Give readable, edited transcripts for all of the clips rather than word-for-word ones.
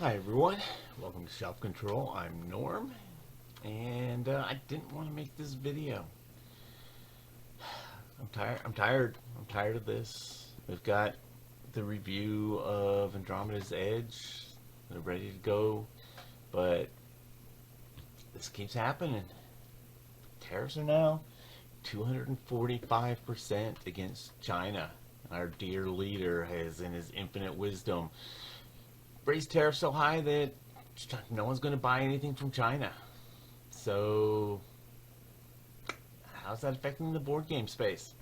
Hi everyone, welcome to Shelf Control. I'm Norm, and I didn't want to make this video. I'm tired. I'm tired of this. We've got the review of Andromeda's Edge. They're ready to go, but this keeps happening. Tariffs are now 245% against China. Our dear leader has, in his infinite wisdom, raised tariffs so high that no one's going to buy anything from China. So, how's that affecting the board game space?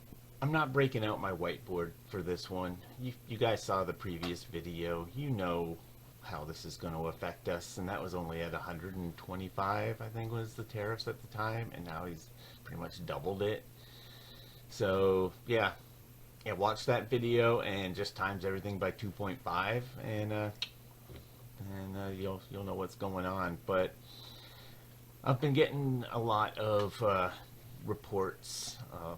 I'm not breaking out my whiteboard for this one. You guys saw the previous video. You know how this is going to affect us, and that was only at 125, I think was the tariffs at the time, and now he's pretty much doubled it. So, yeah, watch that video and just times everything by 2.5, and you'll know what's going on. But I've been getting a lot of reports,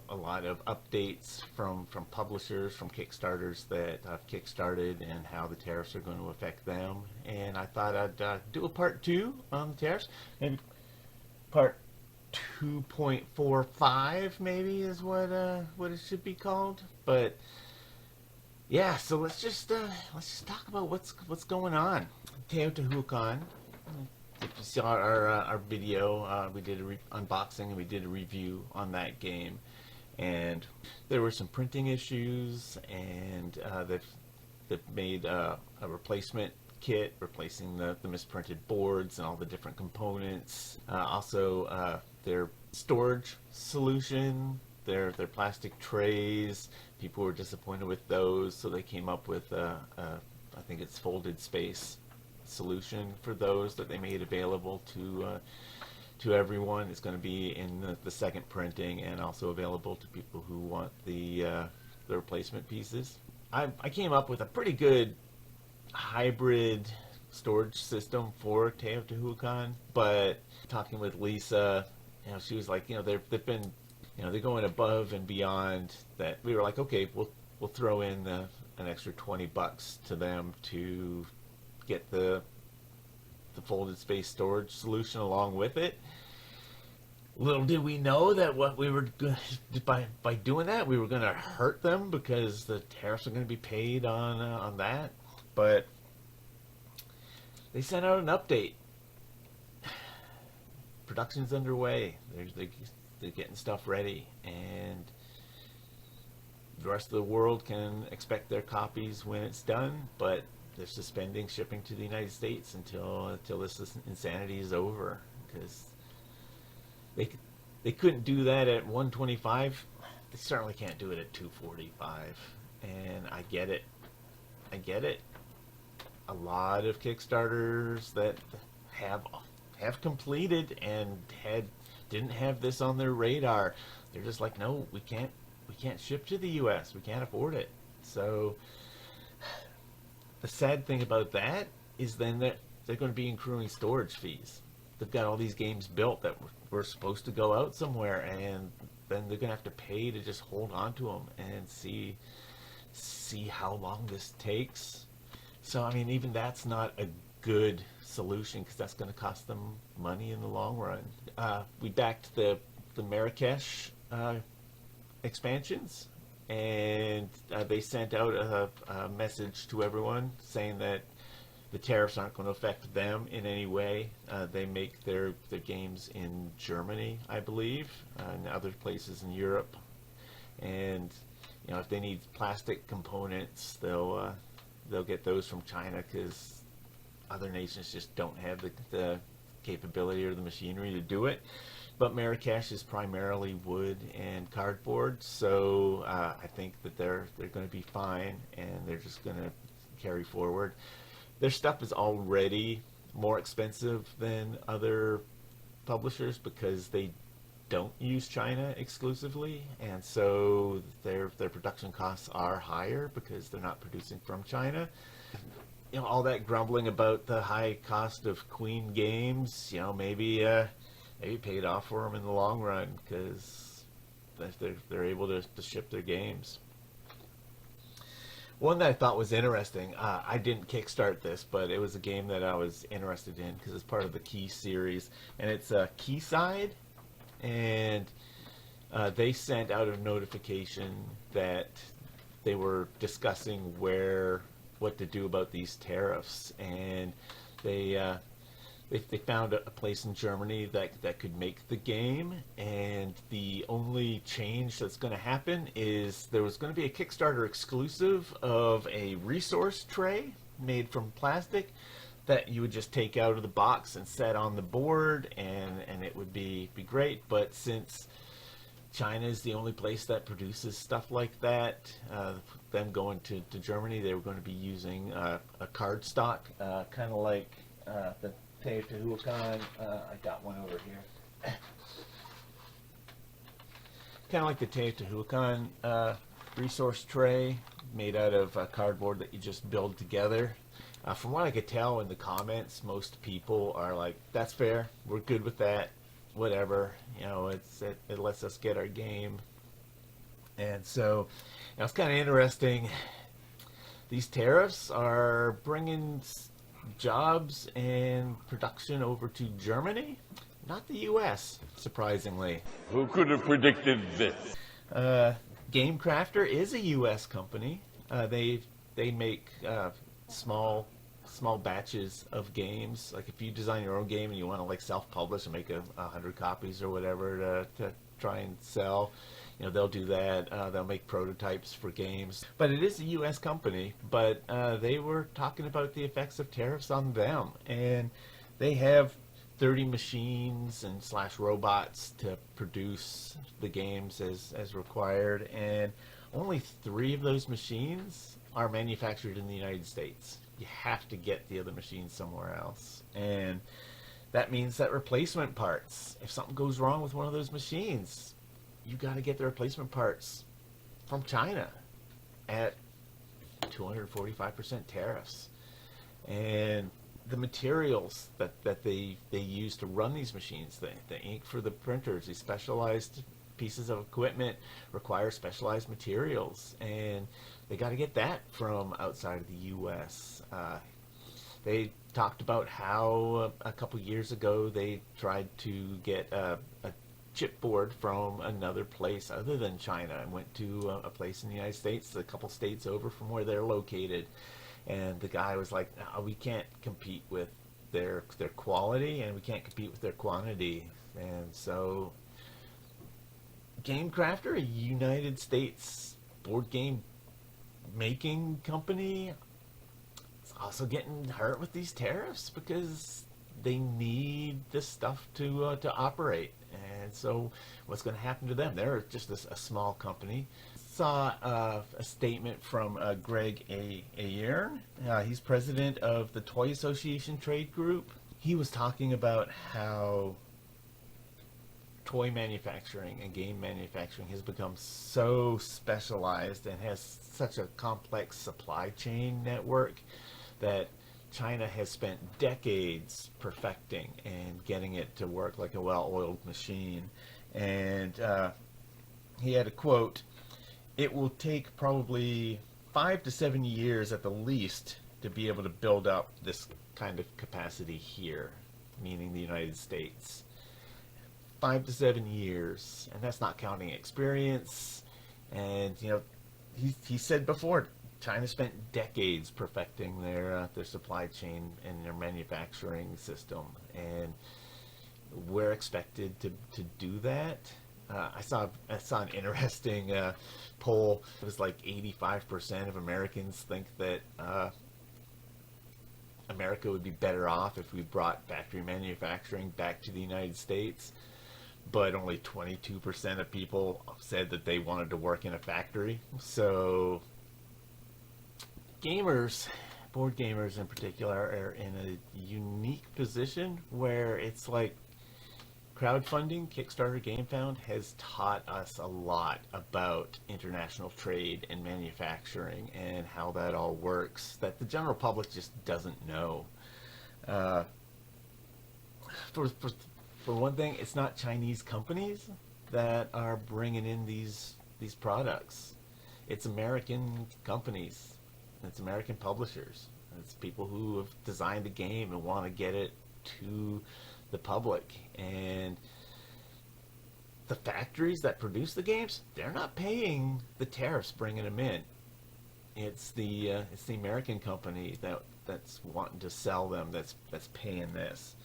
a lot of updates from publishers, from Kickstarters that I've kickstarted, and how the tariffs are going to affect them. And I thought I'd do a part 2 on the tariffs, maybe part 2.45 maybe is what it should be called. But yeah, so let's just talk about what's going on. Teotihuacan. If you saw our video, we did a unboxing and we did a review on that game, and there were some printing issues, and they've made a replacement kit replacing the misprinted boards and all the different components. Also, their storage solution, their plastic trays. People were disappointed with those, so they came up with I think it's folded space solution for those that they made available to everyone. It's going to be in the second printing, and also available to people who want the replacement pieces. I came up with a pretty good hybrid storage system for Teotihuacan, but talking with Lisa, she was like, they've been, they're going above and beyond that. We were like, okay, we'll throw in an extra $20 to them to get the folded space storage solution along with it. Little did we know that what we were by doing that, we were going to hurt them, because the tariffs are going to be paid on that. But they sent out an update. Production's underway. They're getting stuff ready, and the rest of the world can expect their copies when it's done. But they're suspending shipping to the United States until this insanity is over, because they couldn't do that at 125. They certainly can't do it at 245. And I get it. A lot of Kickstarters that have completed and didn't have this on their radar. They're just like, no, we can't ship to the US. We can't afford it. So the sad thing about that is then that they're going to be accruing storage fees. They've got all these games built that were supposed to go out somewhere, and then they're going to have to pay to just hold on to them and see how long this takes. So, I mean, even that's not a good solution, because that's going to cost them money in the long run. We backed the Marrakesh expansions, and they sent out a message to everyone saying that the tariffs aren't going to affect them in any way. They make their games in Germany, I believe, and other places in Europe. And if they need plastic components, they'll get those from China, because other nations just don't have the capability or the machinery to do it. But Marrakesh is primarily wood and cardboard, so I think that they're going to be fine, and they're just going to carry forward. Their stuff is already more expensive than other publishers, because they don't use China exclusively, and so their production costs are higher because they're not producing from China. All that grumbling about the high cost of Queen games, maybe paid off for them in the long run, because they're able to ship their games. One that I thought was interesting, I didn't kickstart this, but it was a game that I was interested in because it's part of the Key series, and it's Keyside, and they sent out a notification that they were discussing what to do about these tariffs, and they they found a place in Germany that could make the game, and the only change that's going to happen is there was going to be a Kickstarter exclusive of a resource tray made from plastic that you would just take out of the box and set on the board, and it would be great. But since China is the only place that produces stuff like that, them going to Germany, they were going to be using a cardstock, kind of like the Teotihuacan. I got one over here. Kind of like the Teotihuacan resource tray made out of cardboard that you just build together. From what I could tell in the comments, most people are like, that's fair, we're good with that, whatever, you know, it lets us get our game. And so, you know, it's kind of interesting. These tariffs are bringing jobs and production over to Germany, not the U.S., surprisingly. Who could have predicted this? Game Crafter is a U.S. company. They make small batches of games. Like if you design your own game and you want to like self-publish and make 100 copies or whatever to try and sell, you know, they'll do that. They'll make prototypes for games. But it is a U.S. company. But they were talking about the effects of tariffs on them, and they have 30 machines and / robots to produce the games as required, and only 3 of those machines are manufactured in the United States. You have to get the other machines somewhere else, and that means that replacement parts, if something goes wrong with one of those machines, you got to get the replacement parts from China at 245% tariffs. And the materials that they use to run these machines, the ink for the printers, these specialized pieces of equipment require specialized materials, and they got to get that from outside of the U.S. They talked about how a couple years ago they tried to get a chipboard from another place other than China, and went to a place in the United States, a couple states over from where they're located, and the guy was like, no, we can't compete with their quality, and we can't compete with their quantity. And so Game Crafter, a United States board game making company, is also getting hurt with these tariffs because they need this stuff to operate. And so what's going to happen to them? They're just a small company. Saw a statement from Greg Ayern. He's president of the Toy Association Trade Group. He was talking about how toy manufacturing and game manufacturing has become so specialized and has such a complex supply chain network that China has spent decades perfecting and getting it to work like a well-oiled machine. And he had a quote, "It will take probably 5 to 7 years at the least to be able to build up this kind of capacity here," meaning the United States. 5 to 7 years, and that's not counting experience. And you know, he said before, China spent decades perfecting their supply chain and their manufacturing system, and we're expected to do that. I saw an interesting poll. It was like 85% of Americans think that America would be better off if we brought factory manufacturing back to the United States, but only 22% of people said that they wanted to work in a factory. So gamers, board gamers in particular, are in a unique position where it's like crowdfunding, Kickstarter, GameFound has taught us a lot about international trade and manufacturing and how that all works that the general public just doesn't know. For one thing, it's not Chinese companies that are bringing in these products. It's American companies It's American publishers. It's people who have designed the game and want to get it to the public. And the factories that produce the games, they're not paying the tariffs bringing them in. It's the American company that's wanting to sell them that's paying this.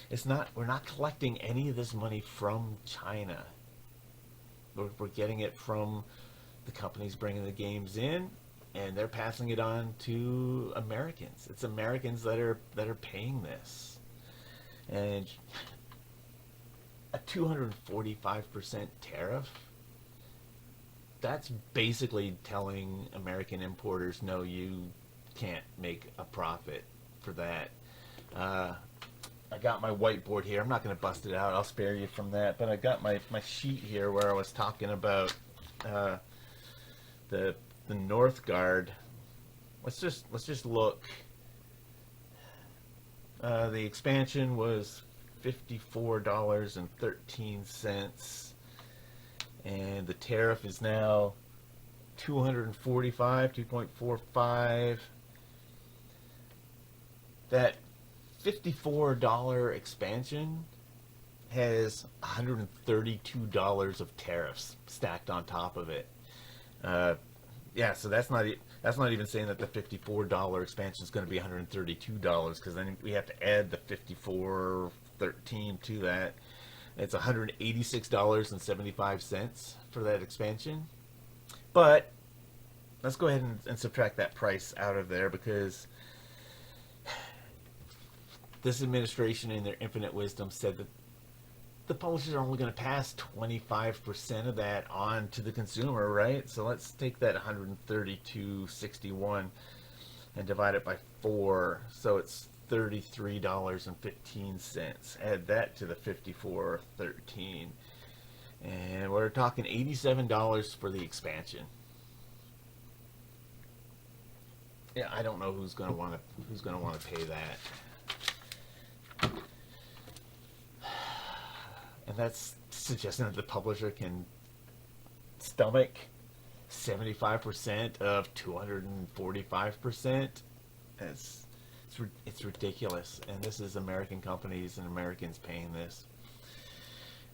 It's not, we're not collecting any of this money from China. We're getting it from the companies bringing the games in, and they're passing it on to Americans. It's Americans that are paying this. And a 245% tariff, that's basically telling American importers, no, you can't make a profit for that. I got my whiteboard here. I'm not going to bust it out. I'll spare you from that. But I got my sheet here where I was talking about the North Guard. Let's just look. The expansion was $54.13, and the tariff is now 2.45. That $54 expansion has $132 of tariffs stacked on top of it. Yeah, so that's not even saying that the $54 expansion is going to be $132, because then we have to add the $54.13 to that. It's $186.75 for that expansion. But let's go ahead and subtract that price out of there, because this administration, in their infinite wisdom, said that the publishers are only going to pass 25% of that on to the consumer, right? So let's take that 132.61 and divide it by 4. So it's $33.15. Add that to the 54.13, and we're talking $87 for the expansion. Yeah, I don't know who's going to want to pay that. And that's suggesting that the publisher can stomach 75% of 245%. It's ridiculous. And this is American companies and Americans paying this.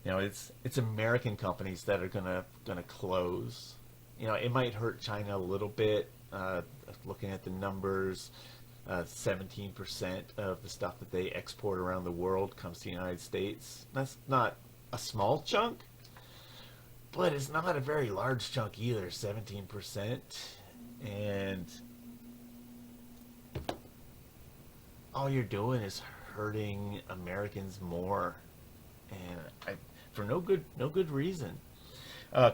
You know, it's American companies that are gonna close. You know, it might hurt China a little bit. Looking at the numbers, 17% of the stuff that they export around the world comes to the United States. That's not a small chunk, but it's not a very large chunk either, 17%. And all you're doing is hurting Americans more, and for no good reason.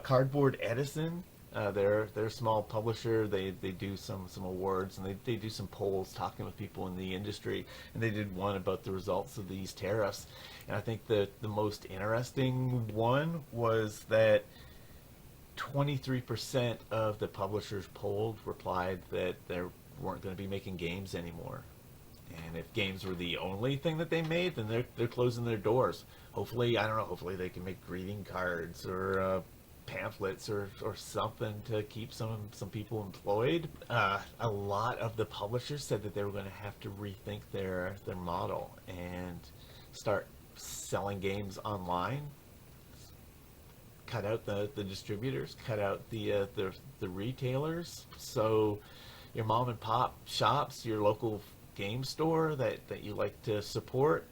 Cardboard Edison, they're a small publisher. They do some awards, and they do some polls talking with people in the industry, and they did one about the results of these tariffs. And I think the most interesting one was that 23% of the publishers polled replied that they weren't going to be making games anymore. And if games were the only thing that they made, then they're closing their doors. Hopefully, I don't know, hopefully they can make greeting cards or pamphlets or something to keep some people employed. A lot of the publishers said that they were going to have to rethink their model and start selling games online. Cut out the distributors, cut out the retailers. So your mom and pop shops, your local game store that you like to support,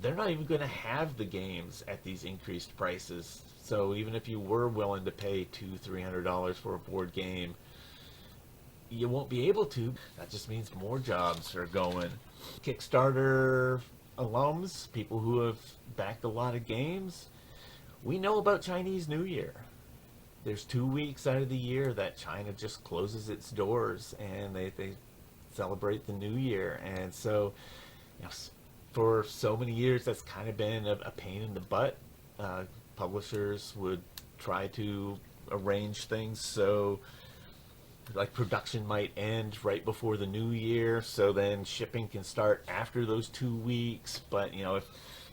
they're not even going to have the games at these increased prices. So even if you were willing to pay $200-300 for a board game, you won't be able to. That just means more jobs are going. Kickstarter alums, people who have backed a lot of games, we know about Chinese New Year. There's 2 weeks out of the year that China just closes its doors, and they celebrate the New Year. And so, you know, for so many years, that's kind of been a pain in the butt. Publishers would try to arrange things so, like, production might end right before the New Year, so then shipping can start after those 2 weeks. But you know,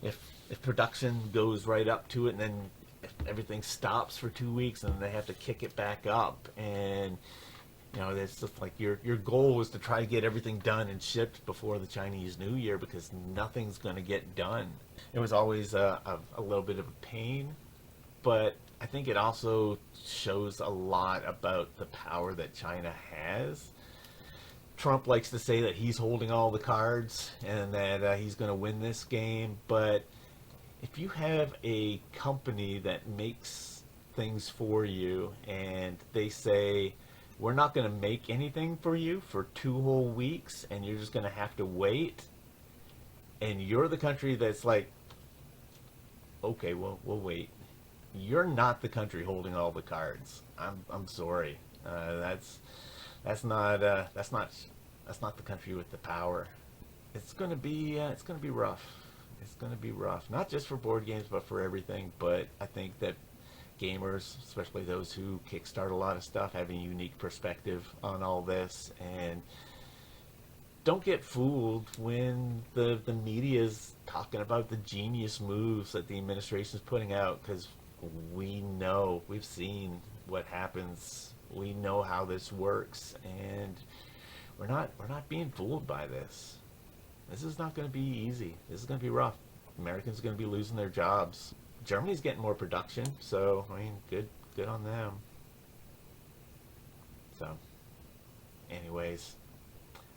if production goes right up to it, and then if everything stops for 2 weeks, and they have to kick it back up, and You know, it's just like your goal was to try to get everything done and shipped before the Chinese New Year because nothing's going to get done. It was always a little bit of a pain, but I think it also shows a lot about the power that China has. Trump likes to say that he's holding all the cards and that he's going to win this game, but if you have a company that makes things for you and they say, we're not going to make anything for you for 2 whole weeks and you're just going to have to wait, and you're the country that's like, okay, well, we'll wait. You're not the country holding all the cards. I'm sorry. That's not the country with the power. It's gonna be rough. It's gonna be rough. Not just for board games, but for everything. But I think that gamers, especially those who kickstart a lot of stuff, have a unique perspective on all this, and don't get fooled when the media is talking about the genius moves that the administration is putting out, because we've seen what happens. We know how this works, and we're not being fooled by this. This is not going to be easy. This is going to be rough. Americans are going to be losing their jobs. Germany's getting more production, so I mean, good on them. So, anyways,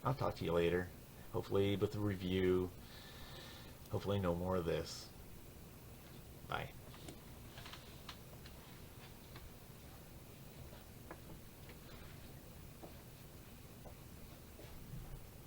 I'll talk to you later. Hopefully with a review. Hopefully no more of this. Bye.